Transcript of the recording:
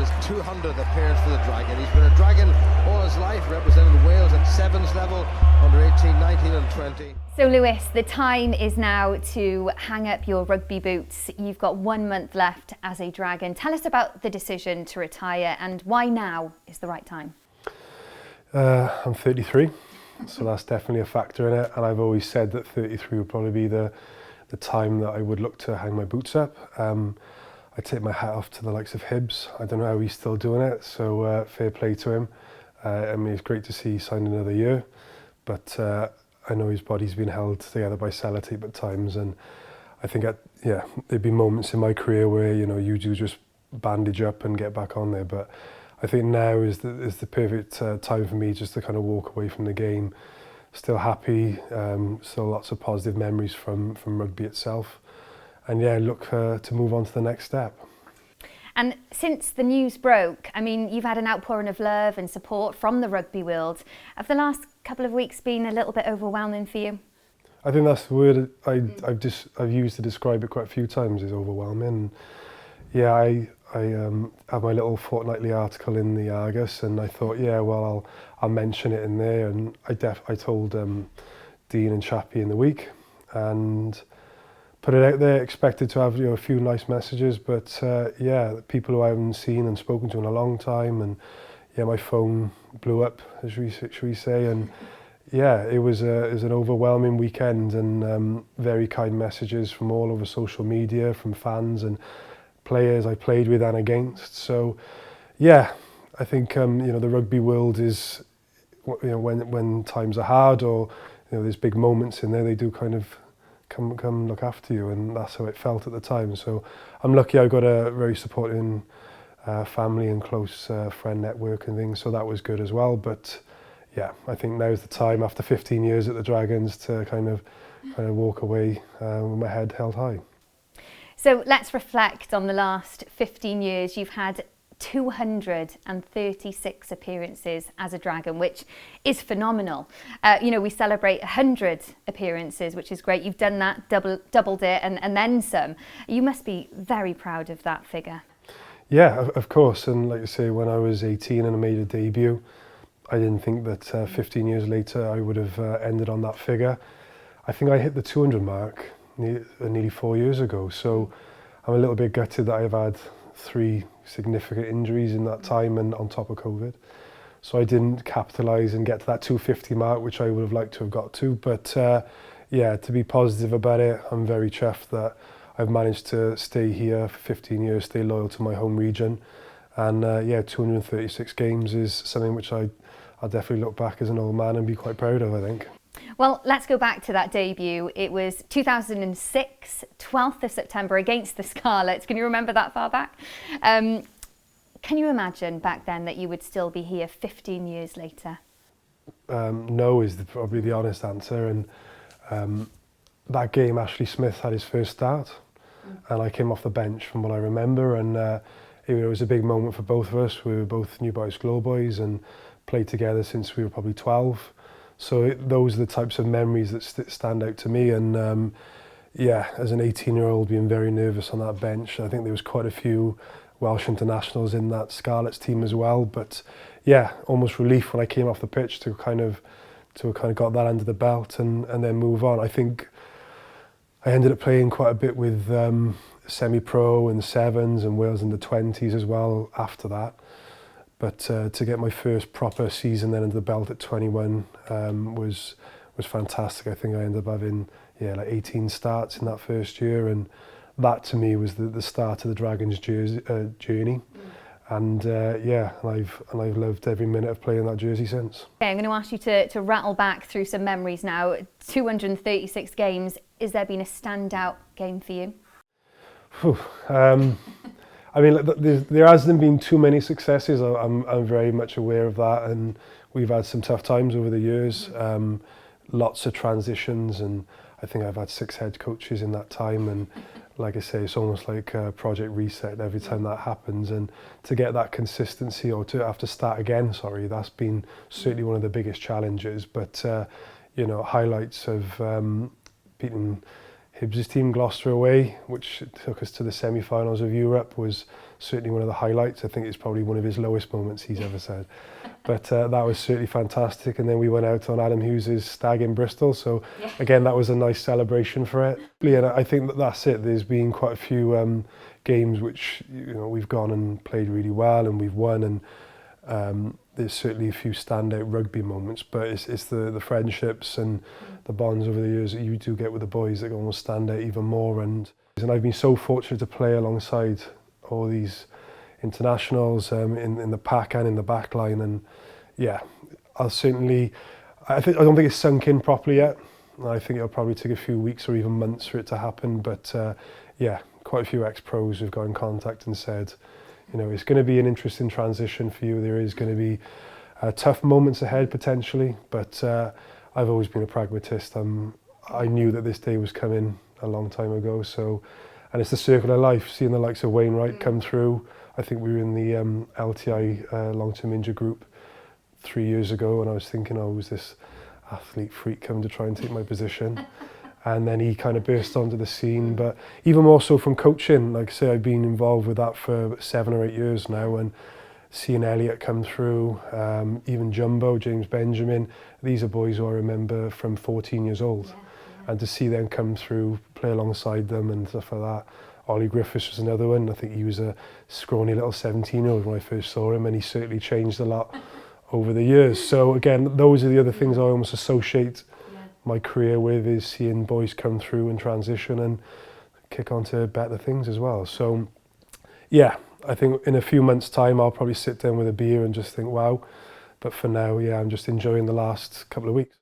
his 200th appearance for the Dragon. He's been a Dragon all his life, represented Wales at sevens level, under 18, 19 and 20. So Lewis, the time is now to hang up your rugby boots. You've got 1 month left as a Dragon. Tell us about the decision to retire and why now is the right time. I'm 33, so that's definitely a factor in it, and I've always said that 33 would probably be the time that I would look to hang my boots up. I take my hat off to the likes of Hibbs. I don't know how he's still doing it, so fair play to him. I mean, it's great to see he signed another year, but I know his body's been held together by sellotape at times, and I think there'd be moments in my career where you do just bandage up and get back on there, but I think now is the perfect time for me just to kind of walk away from the game. Still happy, still lots of positive memories from rugby itself, and yeah, look to move on to the next step. And since the news broke, I mean, you've had an outpouring of love and support from the rugby world. Have the last couple of weeks been a little bit overwhelming for you? I think that's the word I've used to describe it quite a few times, is overwhelming. Yeah, I have my little fortnightly article in the Argus, and I thought, yeah, well, I'll mention it in there, and I told Dean and Chappie in the week, and put it out there, expected to have a few nice messages, but yeah, people who I haven't seen and spoken to in a long time, and yeah, my phone blew up, should we say, and yeah, it was an overwhelming weekend, and very kind messages from all over social media, from fans and players I played with and against. So yeah, I think the rugby world is, when times are hard or there's big moments in there, they do kind of come look after you, and that's how it felt at the time. So I'm lucky I got a very supporting family and close friend network and things, so that was good as well. But yeah, I think now's the time, after 15 years at the Dragons, to kind of walk away with my head held high. So let's reflect on the last 15 years. You've had 236 appearances as a Dragon, which is phenomenal. We celebrate 100 appearances, which is great. You've done that, doubled it, and then some. You must be very proud of that figure. Yeah, of course. And like you say, when I was 18 and I made a debut, I didn't think that 15 years later I would have ended on that figure. I think I hit the 200 mark nearly 4 years ago. So I'm a little bit gutted that I've had 3 significant injuries in that time, and on top of COVID. So I didn't capitalise and get to that 250 mark, which I would have liked to have got to. But yeah, to be positive about it, I'm very chuffed that I've managed to stay here for 15 years, stay loyal to my home region. And yeah, 236 games is something which I'll definitely look back as an old man and be quite proud of, I think. Well, let's go back to that debut. It was 2006, 12th of September against the Scarlets. Can you remember that far back? Can you imagine back then that you would still be here 15 years later? No is probably the honest answer. And that game, Ashley Smith had his first start, and I came off the bench from what I remember. And it was a big moment for both of us. We were both New Boys Glow Boys and played together since we were probably 12. So those are the types of memories that stand out to me. And yeah, as an 18-year-old being very nervous on that bench, I think there was quite a few Welsh internationals in that Scarlets team as well. But yeah, almost relief when I came off the pitch to kind of got that under the belt and then move on. I think I ended up playing quite a bit with semi-pro and sevens and Wales in the 20s as well after that. But to get my first proper season then under the belt at 21 was fantastic. I think I ended up having like 18 starts in that first year, and that to me was the start of the Dragons journey. And yeah, and I've loved every minute of playing that jersey since. Okay, I'm going to ask you to rattle back through some memories now. 236 games. Is there been a standout game for you? I mean, there hasn't been too many successes. I'm very much aware of that, and we've had some tough times over the years. Lots of transitions, and I think I've had 6 head coaches in that time. And like I say, it's almost like a project reset every time that happens. And to get that consistency, or to have to start again, that's been certainly one of the biggest challenges. But highlights of beating Hibbs' team, Gloucester away, which took us to the semi-finals of Europe, was certainly one of the highlights. I think it's probably one of his lowest moments he's ever said. But that was certainly fantastic. And then we went out on Adam Hughes' stag in Bristol. So again, that was a nice celebration for it. And I think that's it. There's been quite a few games which we've gone and played really well and we've won. And there's certainly a few standout rugby moments, but it's the friendships and the bonds over the years that you do get with the boys that almost stand out even more. And I've been so fortunate to play alongside all these internationals in the pack and in the back line. And yeah, I don't think it's sunk in properly yet. I think it'll probably take a few weeks or even months for it to happen. But yeah, quite a few ex-pros who've got in contact and said, it's going to be an interesting transition for you. There is going to be tough moments ahead potentially, but I've always been a pragmatist. I knew that this day was coming a long time ago. So, and it's the circle of life, seeing the likes of Wainwright come through. I think we were in the LTI long-term injury group 3 years ago, and I was thinking, was this athlete freak coming to try and take my position? And then he kind of burst onto the scene. But even more so from coaching, like I say, I've been involved with that for 7 or 8 years now, and seeing Elliot come through, even Jumbo, James Benjamin, these are boys who I remember from 14 years old. And to see them come through, play alongside them and stuff like that. Ollie Griffiths was another one. I think he was a scrawny little 17-year-old when I first saw him, and he certainly changed a lot over the years. So again, those are the other things I almost associate my career with, is seeing boys come through and transition and kick on to better things as well. So yeah, I think in a few months' time I'll probably sit down with a beer and just think, wow. But for now, yeah, I'm just enjoying the last couple of weeks.